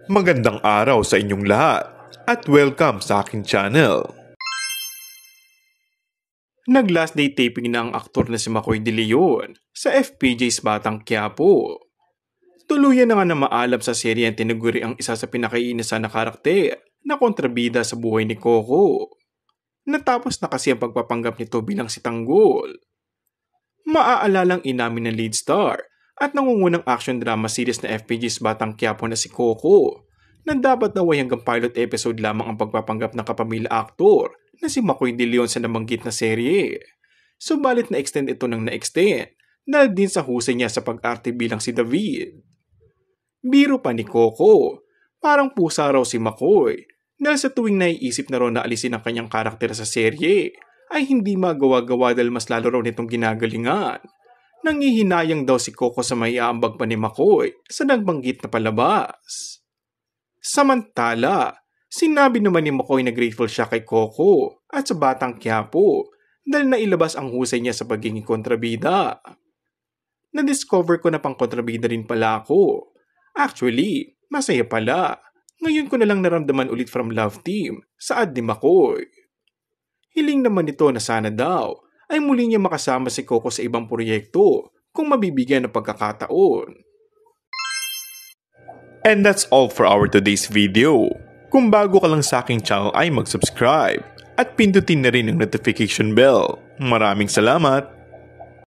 Magandang araw sa inyong lahat at welcome sa aking channel. Nag-last day taping na ang aktor na si Makoy De Leon sa FPJ's Batang Quiapo. Tuluyan na nga na maalam sa serye ang tinaguri ang isa sa pinakaiinisan na karakter na kontrabida sa buhay ni Coco. Natapos na kasi ang pagpapanggap nito bilang si Tanggol. Maaalalang inamin ng lead star at nangungunang action drama series na FPJ's Batang Quiapo na si Coco na dapat naway hanggang pilot episode lamang ang pagpapanggap ng kapamilya aktor na si Makoy De Leon sa nabanggit na serye. Subalit na-extend ito ng na-extend dahil din sa husay niya sa pag-arte bilang si David. Biro pa ni Coco, parang pusa raw si Makoy dahil sa tuwing naiisip na raw na alisin ang kanyang karakter sa serye ay hindi magawa-gawa dahil mas lalo raw nitong ginagalingan. Nangihinayang daw si Coco sa may aambag pa ni Makoy sa nagbanggit na palabas. Samantala, sinabi naman ni Makoy na grateful siya kay Coco at sa Batang Quiapo dahil nailabas ang husay niya sa pagiging kontrabida. Na-discover ko na pang kontrabida rin pala ako. Actually, masaya pala. Ngayon ko na lang naramdaman ulit from Love Team sa ad ni Makoy. Hiling naman nito na sana daw ay muli niya makasama si Coco sa ibang proyekto kung mabibigyan ng pagkakataon. And that's all for our today's video. Kung bago ka lang sa aking channel ay mag-subscribe at pindutin na rin ang notification bell. Maraming salamat!